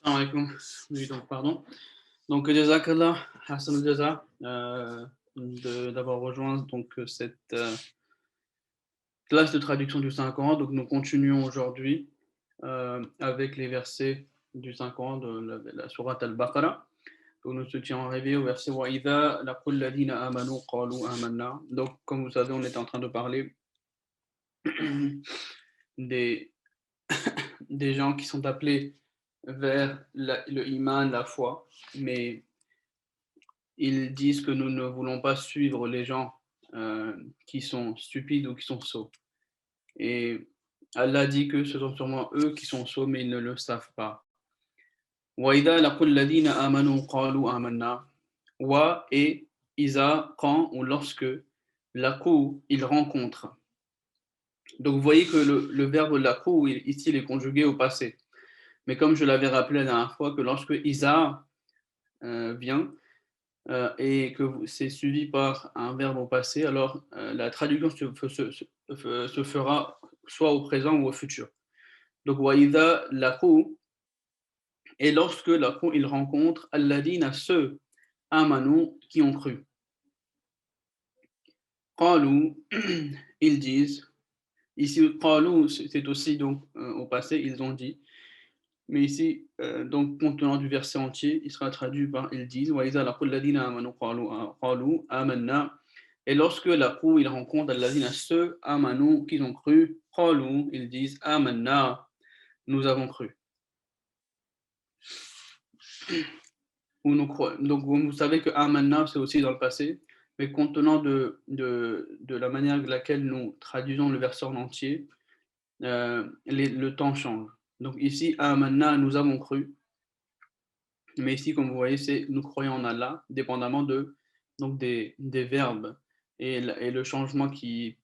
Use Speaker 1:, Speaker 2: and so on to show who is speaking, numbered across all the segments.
Speaker 1: Salam alaikum. Oui, donc, pardon. Donc, Jazakallah, Hassan al-Jaza, d'avoir rejoint donc, cette classe de traduction du Saint-Coran. Donc, nous continuons aujourd'hui avec les versets du Saint-Coran de la sourate Al-Baqarah. Donc, nous étions arrivés au verset Wa'idha laqul ladina amanu qalu amanna. Donc, comme vous savez, on est en train de parler des, des gens qui sont appelés vers le iman, la foi, mais ils disent que nous ne voulons pas suivre les gens qui sont stupides ou qui sont sots. Et Allah dit que ce sont sûrement eux qui sont sots, mais ils ne le savent pas. وَإِذَا لَقُوا الَّذِينَ آمَنُوا قَالُوا آمَنَّا. Wa et Isa, quand ou lorsque, laqou, ils rencontrent. Donc vous voyez que le verbe laqou, ici, il est conjugué au passé. Mais comme je l'avais rappelé la dernière fois, que lorsque Isa vient, et que c'est suivi par un verbe au passé, alors la traduction se fera soit au présent ou au futur. Donc, waïda laqou, et lorsque laqou, il rencontre alladina, ceux, amanu, qui ont cru. Qalu, ils disent, ici, qalu, c'est aussi donc au passé, ils ont dit, mais ici, donc, compte tenant du verset entier, il sera traduit par ils disent, waïda laqou alladina amanu qalu amanna. Et lorsque la proue, il rencontre Allazina, ceux, Amanu, qu'ils ont cru, Qalu, ils disent Amanna, nous avons cru. Ou nous croyons. Donc vous savez que Amanna, c'est aussi dans le passé, mais compte tenant de la manière avec laquelle nous traduisons le verset en entier, le temps change. Donc ici, Amanna, nous avons cru, mais ici, comme vous voyez, c'est nous croyons en Allah, dépendamment donc des verbes et le changement qui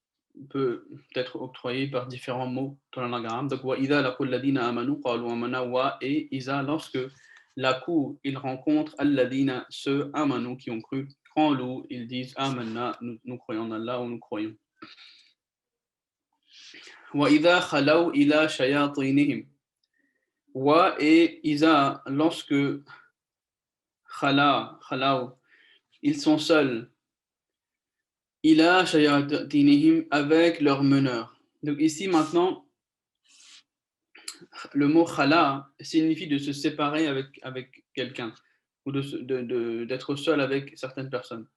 Speaker 1: peut être octroyé par différents mots dans la langue arabe. Donc, wa idha laqul ladina amanu qalu amana wa et isa lorsque laqu ils rencontrent alladina ceux amanu qui ont cru qalu ils disent amanna nous croyons en Allah ou nous croyons. Wa idha khalaw ila shayatinihim wa et isa lorsque khalaw ils sont seuls ila shayatinihim avec leur meneur. Donc ici maintenant le mot khala signifie de se séparer avec quelqu'un ou d'être seul avec certaines personnes.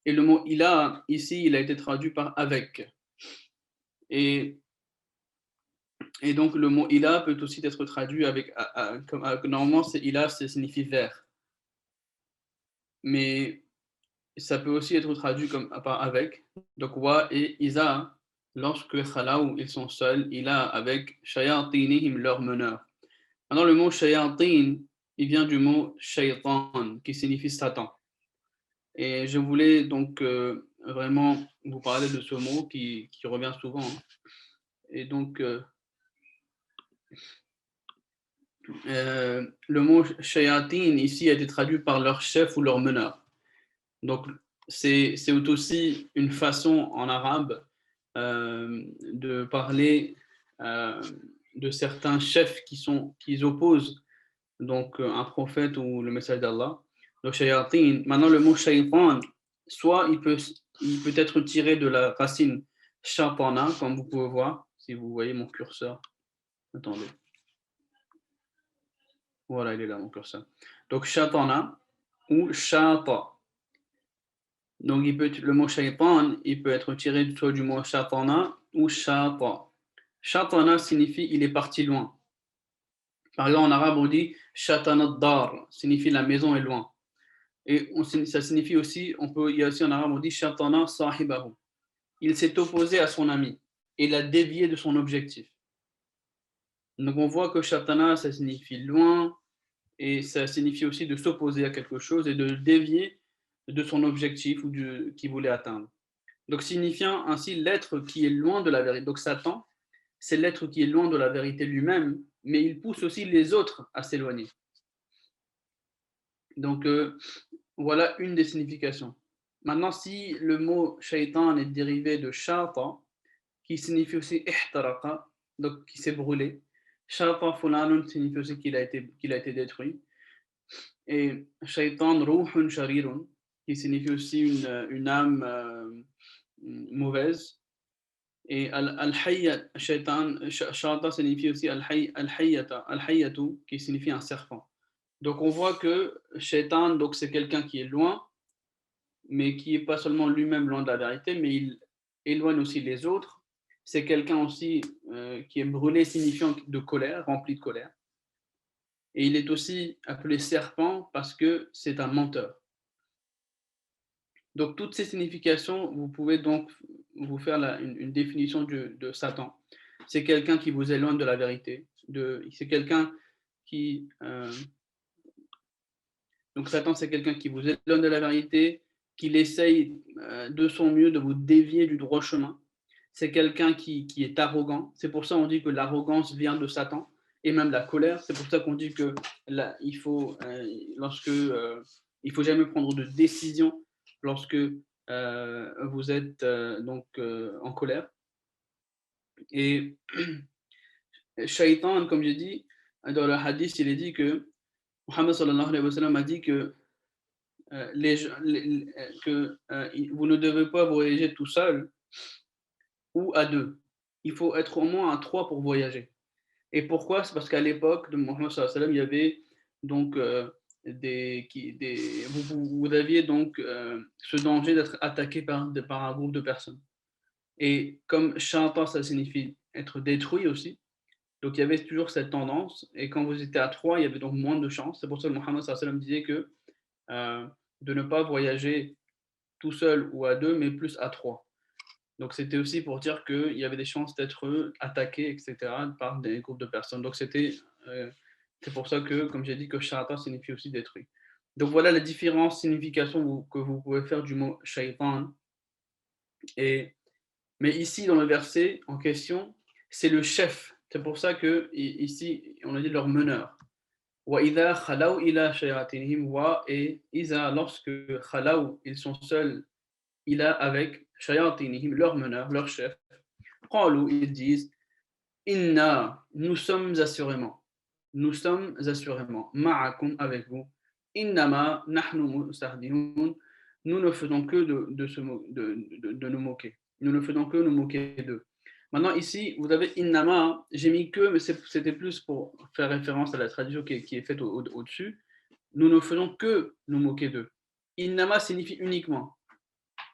Speaker 1: Et le mot ila, ici, il a été traduit par avec. Et, et donc le mot ila peut aussi être traduit avec, normalement, c'est ila, ça signifie vers. Mais ça peut aussi être traduit comme par avec. Donc wa et isa, lorsque khalaou, ils sont seuls, ila avec shayatinihim, leur meneur. Maintenant, le mot shayatin, il vient du mot shaitan, qui signifie Satan. Et je voulais donc vraiment vous parler de ce mot qui revient souvent, hein. Et donc, le mot shayatin ici a été traduit par leur chef ou leur meneur. Donc, c'est aussi une façon en arabe de parler euh, de certains chefs qui opposent donc un prophète ou le message d'Allah. Donc, shayatin. Maintenant, le mot shaytan, soit il peut être tiré de la racine shatana, comme vous pouvez voir, si vous voyez mon curseur. Attendez. Voilà, il est là, mon curseur. Donc, shatana ou shata. Donc, le mot shaytan, il peut être tiré soit du mot shatana ou shata. Shatana signifie il est parti loin. Par exemple, en arabe, on dit shatana dar, signifie la maison est loin. Et ça signifie aussi, il y a aussi en arabe, on dit shatana sahibahu. Il s'est opposé à son ami et il a dévié de son objectif. Donc on voit que shatana, ça signifie loin et ça signifie aussi de s'opposer à quelque chose et de dévier de son objectif ou qu'il voulait atteindre. Donc signifiant ainsi l'être qui est loin de la vérité. Donc Satan, c'est l'être qui est loin de la vérité lui-même, mais il pousse aussi les autres à s'éloigner. Donc voilà une des significations. Maintenant, si le mot shaitan est dérivé de shata, qui signifie aussi ihtaraqa, donc qui s'est brûlé, Shata fulanun signifie aussi qu'il a été détruit. Et shaitan ruhun sharirun, qui signifie aussi une âme mauvaise. Et al-hayya, shaitan, shata signifie aussi al-hayyatu, qui signifie un serpent. Donc on voit que shaitan, donc c'est quelqu'un qui est loin, mais qui est pas seulement lui-même loin de la vérité, mais il éloigne aussi les autres. C'est quelqu'un aussi qui est brûlé, signifiant de colère, rempli de colère. Et il est aussi appelé serpent parce que c'est un menteur. Donc toutes ces significations, vous pouvez donc vous faire une définition de Satan. C'est quelqu'un qui vous éloigne de la vérité. C'est quelqu'un qui... donc Satan, c'est quelqu'un qui vous éloigne de la vérité, qu'il essaye de son mieux de vous dévier du droit chemin. C'est quelqu'un qui est arrogant. C'est pour ça qu'on dit que l'arrogance vient de Satan, et même la colère. C'est pour ça qu'on dit que là, il faut jamais prendre de décision lorsque vous êtes en colère. Et Shaitan, comme j'ai dit, dans le hadith, il est dit que Muhammad sallallahu alayhi wa sallam a dit que vous ne devez pas voyager tout seul ou à deux. Il faut être au moins à trois pour voyager. Et pourquoi? C'est parce qu'à l'époque de Mohammed sallallahu alayhi wa sallam, il y avait donc vous aviez donc ce danger d'être attaqué par un groupe de personnes. Et comme shaitan, ça signifie être détruit aussi, donc il y avait toujours cette tendance. Et quand vous étiez à trois, il y avait donc moins de chances. C'est pour ça que Mohammed sallallahu alayhi wa sallam disait que de ne pas voyager tout seul ou à deux, mais plus à trois. Donc c'était aussi pour dire qu'il y avait des chances d'être attaqué, etc., par des groupes de personnes. Donc c'est pour ça que, comme j'ai dit, que shaitan signifie aussi détruit. Donc voilà les différentes significations que vous pouvez faire du mot shaitan. Mais ici, dans le verset en question, c'est le chef. C'est pour ça que ici, on a dit leur meneur. وَإِذَا خَلَوْا إِلَى شَيَاطِينِهِمْ et Isa, lorsque khalaw, ils sont seuls, ila avec shayatinihim, leur meneur, leur chef. Qalu, ils disent, inna, nous sommes assurément, ma'akum, avec vous, innama nahnu mustahdihun, nous ne faisons que de nous moquer. Nous ne faisons que nous moquer d'eux. Maintenant, ici, vous avez innama, j'ai mis que, mais c'était plus pour faire référence à la traduction qui est faite au-dessus. Nous ne faisons que nous moquer d'eux. Innama signifie uniquement.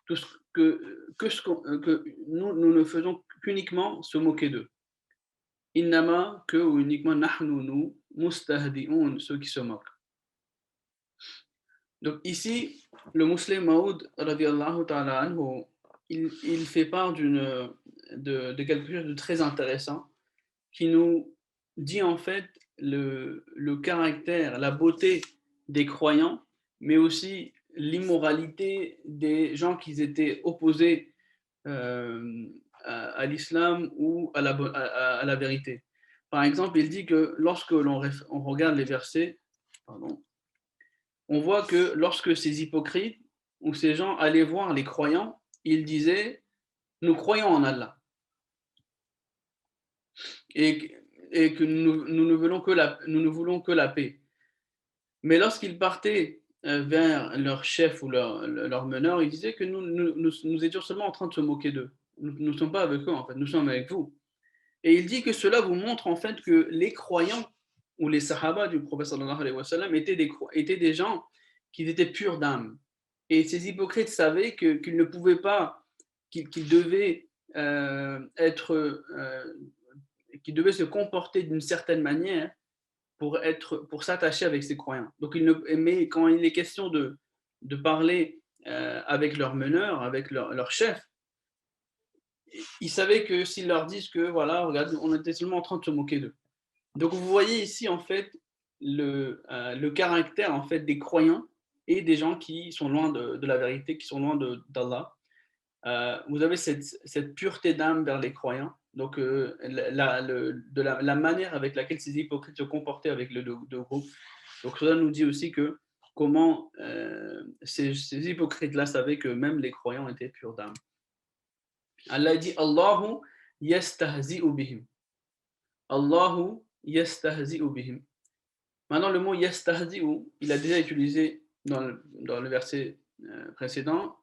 Speaker 1: Tout ce que nous ne faisons qu'uniquement se moquer d'eux. Innama, que ou uniquement nahnu, nous, mustahdi'un, ceux qui se moquent. Donc ici, le musulman Maoud, radiallahu ta'ala anhu, il fait part de quelque chose de très intéressant qui nous dit en fait le caractère, la beauté des croyants, mais aussi l'immoralité des gens qui étaient opposés à l'islam ou à la vérité. Par exemple, il dit que lorsque on regarde les versets, pardon, on voit que lorsque ces hypocrites ou ces gens allaient voir les croyants, ils disaient nous croyons en Allah et, et que nous ne voulons que la paix. Mais lorsqu'ils partaient vers leur chef ou leur meneur, ils disaient que nous étions seulement en train de se moquer d'eux. Nous ne sommes pas avec eux, en fait, nous sommes avec vous. Et il dit que cela vous montre en fait que les croyants ou les sahaba du prophète sallallahu alayhi wa sallam étaient des gens qui étaient purs d'âme. Et ces hypocrites savaient qu'ils ne pouvaient pas, qu'ils devaient qu'ils devaient se comporter d'une certaine manière pour s'attacher avec ces croyants. Donc, mais quand il est question de parler avec leur meneur, avec leur chef, ils savaient que s'ils leur disent que voilà, regarde, on était seulement en train de se moquer d'eux. Donc vous voyez ici en fait le caractère en fait des croyants et des gens qui sont loin de la vérité, qui sont loin d'Allah. Vous avez cette pureté d'âme vers les croyants. Donc la manière avec laquelle ces hypocrites se comportaient avec le deux groupes. Donc cela nous dit aussi que comment ces hypocrites-là savaient que même les croyants étaient purs d'âme. Allah dit Allahu yastahzi'u bihim. Allahu yastahzi'u bihim. Maintenant, le mot yastahzi'u, il a déjà utilisé dans le verset précédent,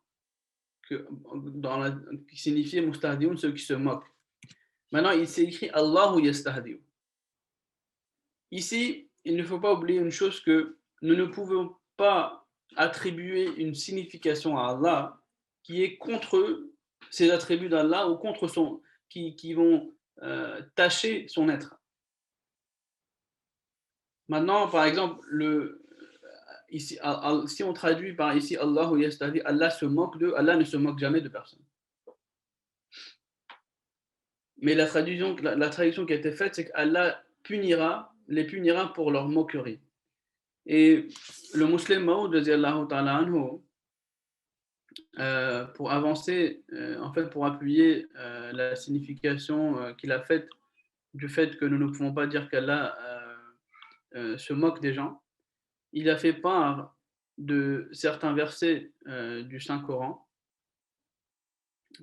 Speaker 1: qui signifiait mustahdi'un, ceux qui se moquent. Maintenant, il s'est écrit Allahu yastahzi'u. Ici, il ne faut pas oublier une chose, que nous ne pouvons pas attribuer une signification à Allah qui est contre ces attributs d'Allah, ou contre qui vont tâcher son être. Maintenant, par exemple, ici, si on traduit par ici Allahu yastahzi, Allah se moque d'eux, Allah ne se moque jamais de personne. Mais la traduction qui a été faite, c'est qu'Allah les punira pour leur moquerie. Et le musulman Maud, radiyallahu ta'ala anhu, pour avancer, en fait, pour appuyer la signification qu'il a faite du fait que nous ne pouvons pas dire qu'Allah se moque des gens, il a fait part de certains versets du Saint-Coran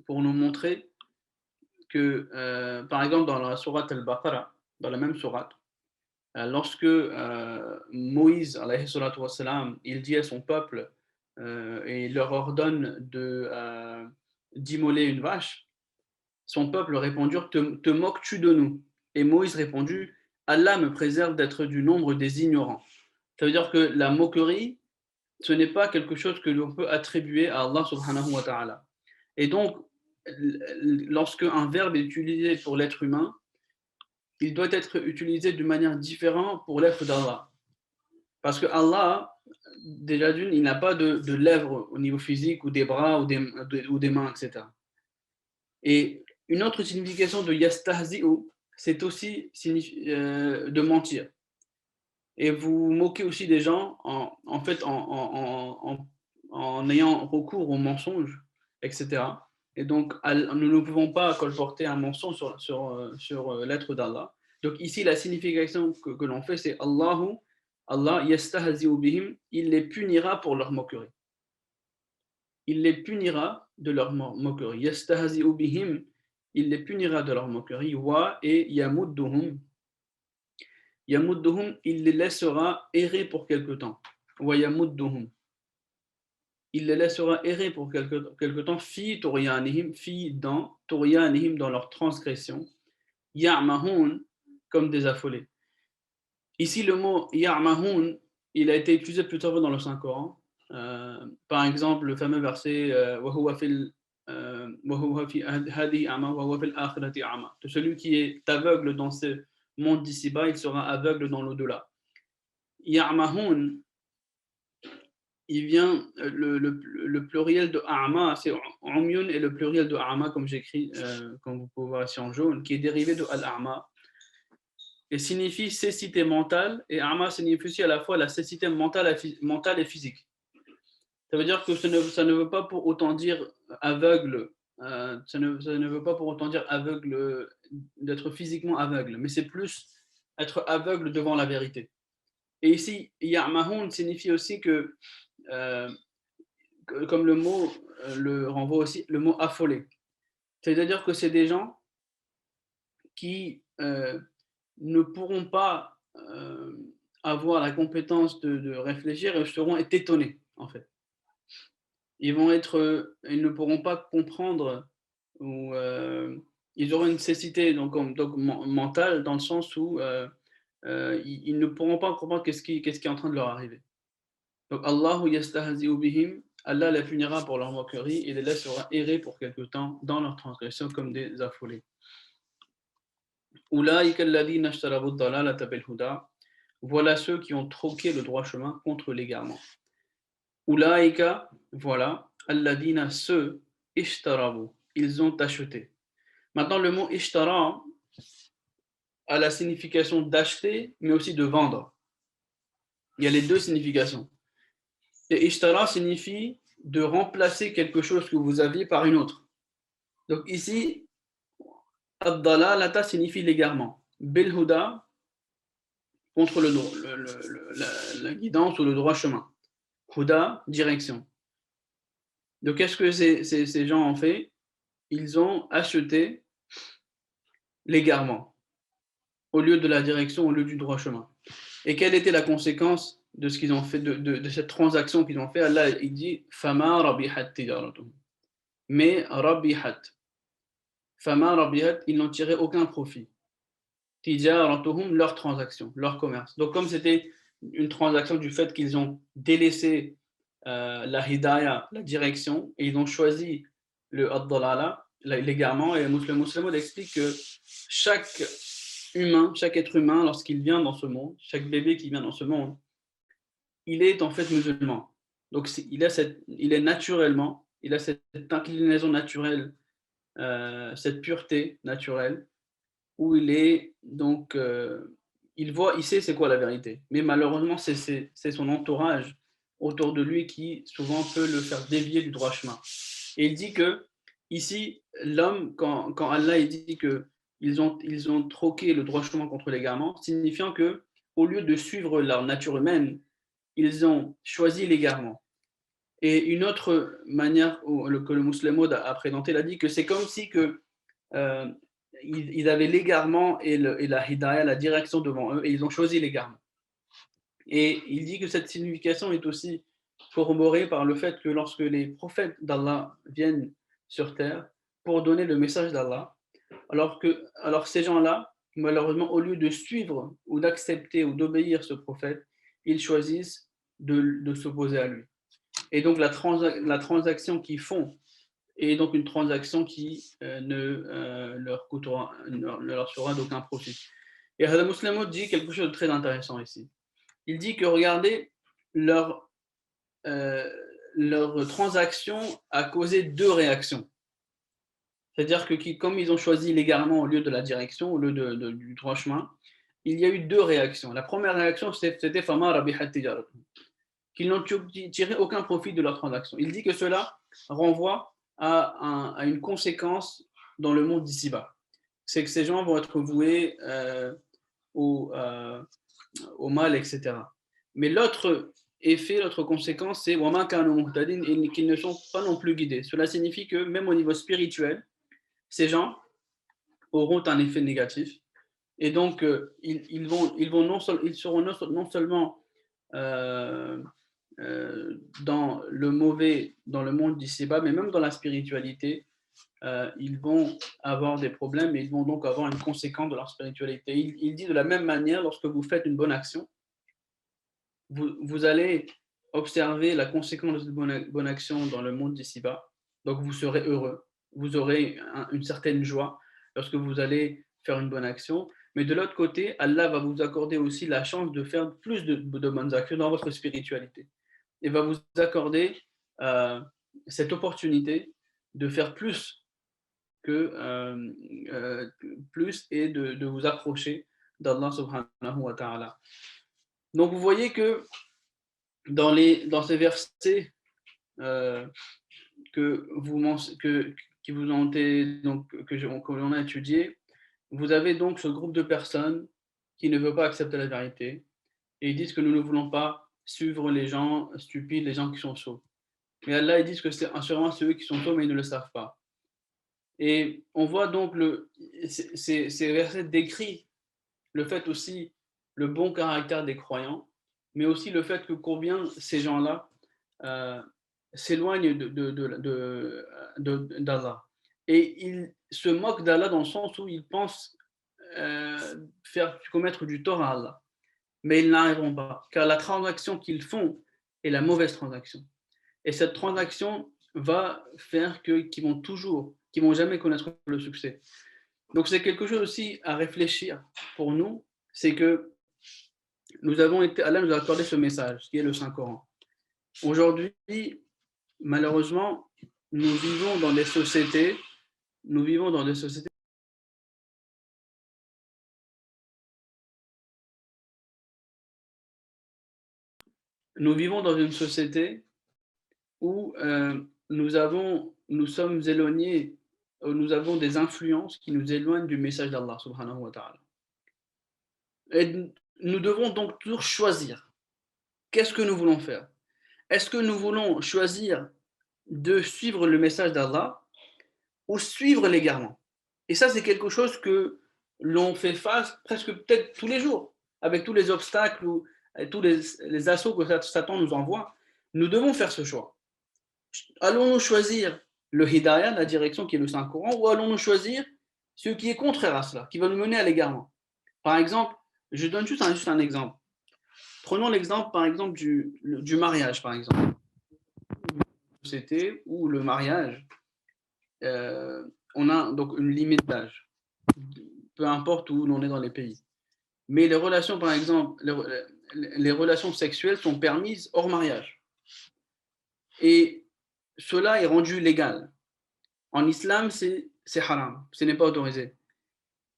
Speaker 1: pour nous montrer que, par exemple, dans la sourate Al-Baqarah, dans la même sourate, lorsque Moïse, alayhi salatu wassalam, il dit à son peuple et il leur ordonne d'immoler une vache, son peuple répondit: te moques-tu de nous? Et Moïse répondit: Allah me préserve d'être du nombre des ignorants. Ça veut dire que la moquerie, ce n'est pas quelque chose que l'on peut attribuer à Allah subhanahu wa ta'ala. Et donc, lorsque un verbe est utilisé pour l'être humain, il doit être utilisé de manière différente pour l'être d'Allah. Parce que Allah, déjà d'une, il n'a pas de lèvres au niveau physique, ou des bras, ou des mains, etc. Et une autre signification de yastahzi'u, c'est aussi de mentir. Et vous moquez aussi des gens en fait en ayant recours au mensonge, etc. Et donc, nous ne pouvons pas colporter un mensonge sur l'être d'Allah. Donc ici, la signification que l'on fait, c'est Allah yastahzi'u bihim, il les punira pour leur moquerie. Il les punira de leur moquerie. Yastahzi'u bihim, il les punira de leur moquerie. Wa et yamudduhum. Yamudduhum, il les laissera errer pour quelque temps. Wa yamudduhum, il les laissera errer pour quelque temps. Fi tughyanihim, dans leur transgression. Ya'mahun, comme des affolés. Ici, le mot ya'mahun, il a été utilisé plusieurs fois dans le Saint-Coran. Par exemple, le fameux verset wa huwa fi hadihi a'ma wa huwa fil akhirati a'ma. De celui qui est aveugle dans ce monde d'ici-bas, il sera aveugle dans l'au-delà. Ya'mahun, il vient, le pluriel de a'ma, c'est umyun, et le pluriel de a'ma, comme j'écris, comme vous pouvez voir ici en jaune, qui est dérivé de al-a'ma, et signifie cécité mentale, et a'ma signifie aussi à la fois la cécité mentale et physique. Ça veut dire que ça ne veut pas pour autant dire aveugle, ça ne veut pas pour autant dire aveugle, d'être physiquement aveugle, mais c'est plus être aveugle devant la vérité. Et ici, ya'mahun signifie aussi que, comme le mot le renvoie aussi, le mot affolé. C'est-à-dire que c'est des gens qui ne pourront pas avoir la compétence de réfléchir, et seront étonnés, en fait. Ils ne pourront pas comprendre, ou ils auront une cécité mentale, dans le sens où ils ne pourront pas comprendre qu'est-ce qui est en train de leur arriver. Donc Allahu yastahzi'u bihim, Allah les punira pour leur moquerie et les laissera errer pour quelque temps dans leur transgression comme des affolés. Ulaïka alladhina ishtaraw ad-dalalata bil huda, voilà ceux qui ont troqué le droit chemin contre l'égarement. Ulaïka, voilà, alladhina, ceux, ishtaraw, ils ont acheté. Maintenant, le mot ishtara a la signification d'acheter, mais aussi de vendre. Il y a les deux significations. Et ishtara signifie de remplacer quelque chose que vous aviez par une autre. Donc ici, ad-dalalata signifie l'égarement. Bil huda, contre la guidance ou le droit chemin. Huda, direction. Donc qu'est-ce que ces gens ont fait? Ils ont acheté l'égarement. au lieu de la direction, au lieu du droit chemin. Et quelle était la conséquence de ce qu'ils ont fait, de cette transaction qu'ils ont fait? Allah, il dit Fama rabihat tijaratuhum. Mais rabihat. Fama rabihat, ils n'ont tiré aucun profit. Tijaratuhum, leur transaction, leur commerce. Donc, comme c'était une transaction du fait qu'ils ont délaissé la hidayah, la direction, et ils ont choisi le ad-dalala, l'égarement, et le musulman explique que chaque humain, chaque être humain, lorsqu'il vient dans ce monde, chaque bébé qui vient dans ce monde, il est en fait musulman. Donc il est naturellement, il a cette inclinaison naturelle, cette pureté naturelle, où il est donc, il sait c'est quoi la vérité. Mais malheureusement, c'est son entourage autour de lui qui souvent peut le faire dévier du droit chemin. Et il dit que ici, l'homme, quand Allah il dit que ils ont troqué le droit chemin contre l'égarement, signifiant que au lieu de suivre leur nature humaine, ils ont choisi l'égarement. Et une autre manière que le musulman a présenté, il a dit que c'est comme si que, euh, ils avaient l'égarement et la hidayah, la direction devant eux, et ils ont choisi l'égarement. Et il dit que cette signification est aussi corroborée par le fait que lorsque les prophètes d'Allah viennent sur terre pour donner le message d'Allah, alors ces gens-là, malheureusement, au lieu de suivre ou d'accepter ou d'obéir ce prophète, ils choisissent de s'opposer à lui. Et donc la transaction qu'ils font est donc une transaction qui ne leur sera d'aucun profit. Et Hadam Muslimo dit quelque chose de très intéressant ici. Il dit que regardez, leur, euh, leur transaction a causé deux réactions. C'est-à-dire que comme ils ont choisi légalement au lieu de la direction, au lieu du droit chemin, il y a eu deux réactions. La première réaction, c'était Fama Rabihat Tijarat, qu'ils n'ont tiré aucun profit de leur transaction. Il dit que cela renvoie à une conséquence dans le monde d'ici-bas. C'est que ces gens vont être voués au, au mal, etc. Mais l'autre effet, l'autre conséquence, c'est qu'ils ne sont pas non plus guidés. Cela signifie que même au niveau spirituel, ces gens auront un effet négatif. Et donc, ils seront non seulement dans le mauvais, dans le monde d'ici-bas, mais même dans la spiritualité, ils vont avoir des problèmes et ils vont donc avoir une conséquence de leur spiritualité. Il dit de la même manière, lorsque vous faites une bonne action, vous allez observer la conséquence de cette bonne action dans le monde d'ici-bas. Donc vous serez heureux, vous aurez une certaine joie lorsque vous allez faire une bonne action. Mais de l'autre côté, Allah va vous accorder aussi la chance de faire plus de bonnes actions dans votre spiritualité. Et va vous accorder euh, cette opportunité de faire que plus et de vous approcher d'Allah subhanahu wa ta'ala. Donc vous voyez que dans ces versets euh, qui vous ont été, donc, que l'on a étudié, vous avez donc ce groupe de personnes qui ne veut pas accepter la vérité et ils disent que nous ne voulons pas suivre les gens stupides, les gens qui sont sots. Mais Allah, ils disent que c'est sûrement ceux qui sont sots mais ils ne le savent pas. Et on voit donc ces versets décrivent le fait aussi le bon caractère des croyants, mais aussi le fait que combien ces gens-là euh, s'éloignent d'Allah. Et ils se moquent d'Allah dans le sens où ils pensent faire commettre du tort à Allah. Mais ils n'arriveront pas, car la transaction qu'ils font est la mauvaise transaction. Et cette transaction va faire qu'ils vont jamais connaître le succès. Donc c'est quelque chose aussi à réfléchir pour nous, c'est que Allah nous a accordé ce message, qui est le Saint-Coran. Aujourd'hui, malheureusement, nous vivons dans des sociétés, nous vivons dans des sociétés, nous vivons dans une société où nous sommes éloignés, nous avons des influences qui nous éloignent du message d'Allah subhanahu wa ta'ala. Et nous devons donc toujours choisir. Qu'est-ce que nous voulons faire? Est-ce que nous voulons choisir de suivre le message d'Allah ou suivre l'égarement? Et ça, c'est quelque chose que l'on fait face presque peut-être tous les jours, avec tous les obstacles ou tous les assauts que Satan nous envoie. Nous devons faire ce choix. Allons-nous choisir le hidayah, la direction qui est le Saint-Coran, ou allons-nous choisir ce qui est contraire à cela, qui va nous mener à l'égarement? Par exemple, je donne juste un exemple. Prenons l'exemple, par exemple, du mariage, par exemple. Société où le mariage, on a donc une limite d'âge, peu importe où l'on est dans les pays. Mais les relations, par exemple, les relations sexuelles sont permises hors mariage. Et cela est rendu légal. En islam, c'est haram, ce n'est pas autorisé.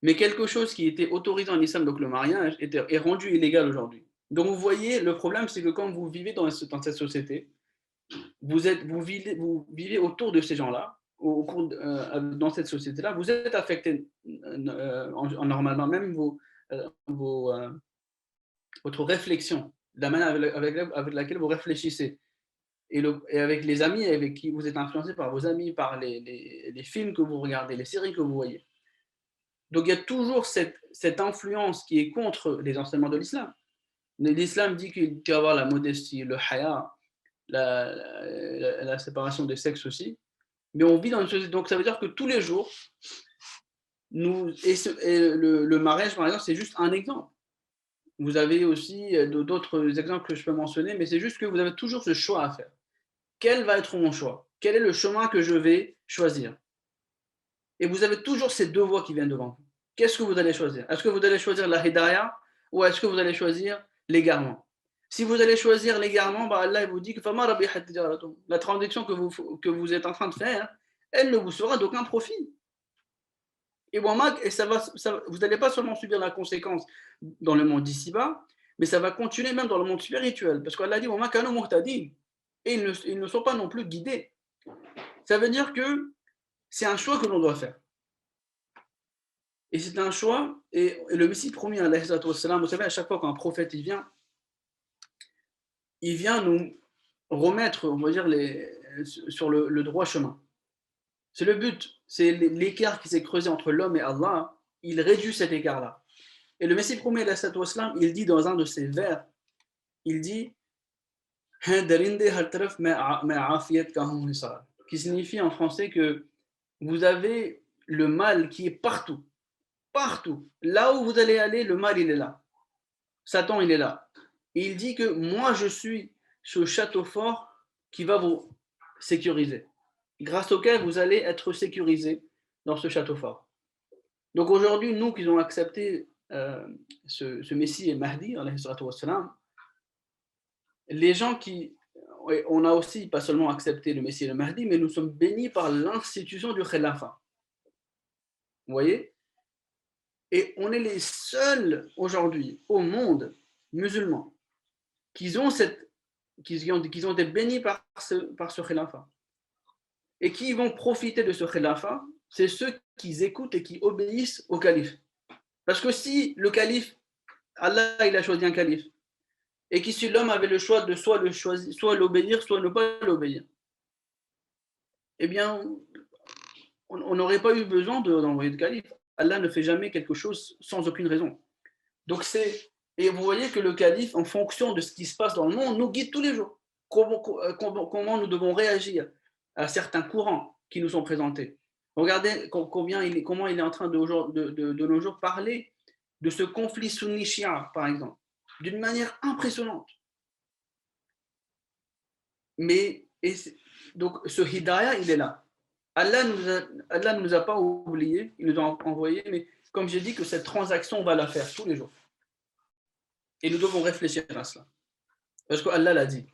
Speaker 1: Mais quelque chose qui était autorisé en islam, donc le mariage, est rendu illégal aujourd'hui. Donc vous voyez, le problème, c'est que quand vous vivez dans cette société, vous vivez autour de ces gens-là, dans cette société-là, vous êtes affecté normalement, même votre réflexion, la manière avec laquelle vous réfléchissez, et avec les amis avec qui vous êtes influencé par vos amis, par les films que vous regardez, les séries que vous voyez. Donc il y a toujours cette influence qui est contre les enseignements de l'islam. L'islam dit qu'il doit y avoir la modestie, le haya, la séparation des sexes aussi. Mais on vit dans une société, donc ça veut dire que tous les jours, le mariage, par exemple, c'est juste un exemple. Vous avez aussi d'autres exemples que je peux mentionner, mais c'est juste que vous avez toujours ce choix à faire. Quel va être mon choix? Quel est le chemin que je vais choisir? Et vous avez toujours ces deux voies qui viennent devant vous. Qu'est-ce que vous allez choisir? Est-ce que vous allez choisir la hidayah ou est-ce que vous allez choisir l'égarement? Si vous allez choisir l'égarement, bah Allah vous dit que la transaction que vous êtes en train de faire, elle ne vous sera d'aucun profit. Et vous n'allez pas seulement subir la conséquence dans le monde d'ici-bas, mais ça va continuer même dans le monde spirituel. Parce qu'Allah dit et ils ne sont pas non plus guidés. Ça veut dire que c'est un choix que l'on doit faire. Et c'est un choix, et le Messie promis, vous savez, à chaque fois qu'un prophète il vient nous remettre, on va dire, sur le droit chemin. C'est le but, c'est l'écart qui s'est creusé entre l'homme et Allah, il réduit cet écart-là. Et le Messie promis, il dit dans un de ses vers, il dit, qui signifie en français que vous avez le mal qui est partout, partout. Là où vous allez aller, le mal, il est là. Satan, il est là. Et il dit que moi, je suis ce château fort qui va vous sécuriser, grâce auquel vous allez être sécurisé dans ce château fort. Donc aujourd'hui, nous qui avons accepté ce Messie et Mahdi, les gens qui... On a aussi pas seulement accepté le Messie et le Mahdi, mais nous sommes bénis par l'institution du Khilafah. Vous voyez? Et on est les seuls aujourd'hui au monde musulman qui ont été bénis par ce khilafat. Et qui vont profiter de ce khilafat, c'est ceux qui écoutent et qui obéissent au calife. Parce que si le calife, Allah il a choisi un calife, et que si l'homme avait le choix de soit l'obéir, soit ne pas l'obéir, eh bien, on n'aurait pas eu besoin d'envoyer de calife. Allah ne fait jamais quelque chose sans aucune raison. Donc et vous voyez que le calife, en fonction de ce qui se passe dans le monde, nous guide tous les jours. Comment nous devons réagir à certains courants qui nous sont présentés. Regardez comment il est en train de nos jours parler de ce conflit sunni-shia, par exemple, d'une manière impressionnante. Donc ce hidayah, il est là. Allah ne nous a pas oubliés, il nous a envoyés, mais comme j'ai dit, que cette transaction, on va la faire tous les jours. Et nous devons réfléchir à cela. Parce qu'Allah l'a dit.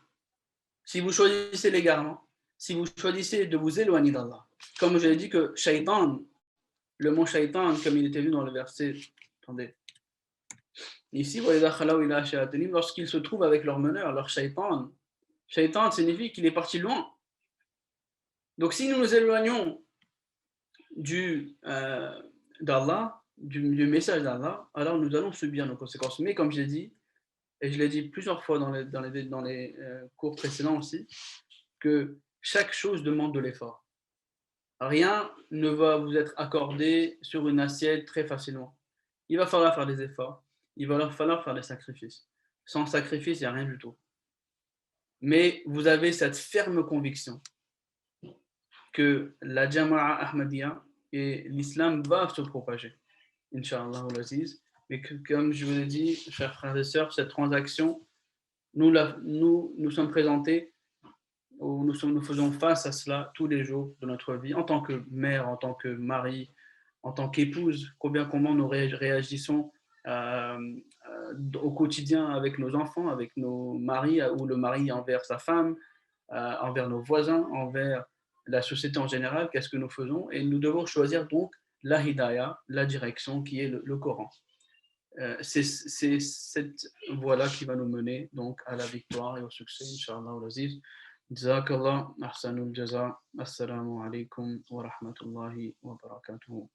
Speaker 1: Si vous choisissez l'égarement, si vous choisissez de vous éloigner d'Allah, comme je l'ai dit que shaitan, le mot shaitan, comme il était vu dans le verset, attendez, ici, lorsqu'ils se trouvent avec leur meneur, leur shaitan, shaitan signifie qu'il est parti loin. Donc si nous nous éloignons d'Allah, du message d'Allah, alors nous allons subir nos conséquences. Mais comme j'ai dit, et je l'ai dit plusieurs fois dans les cours précédents aussi, que chaque chose demande de l'effort. Rien ne va vous être accordé sur une assiette très facilement. il va falloir faire des efforts, il va leur falloir faire des sacrifices. Sans sacrifice, il n'y a rien du tout. Mais vous avez cette ferme conviction que la Jama'a Ahmadiyya et l'islam va se propager, Inch'Allah al-Aziz. Mais que, comme je vous l'ai dit, chers frères et sœurs, cette transaction, nous sommes présentés, ou nous faisons face à cela tous les jours de notre vie, en tant que mère, en tant que mari, en tant qu'épouse, comment nous réagissons au quotidien avec nos enfants, avec nos maris, ou le mari envers sa femme, envers nos voisins, envers la société en général, qu'est-ce que nous faisons? Et nous devons choisir donc la hidayah, la direction qui est le Coran. C'est cette voie-là qui va nous mener donc à la victoire et au succès, Inch'Allah al-Aziz. Jazakallah, ahsanul jaza. Assalamu alaikum wa rahmatullahi wa barakatuhu.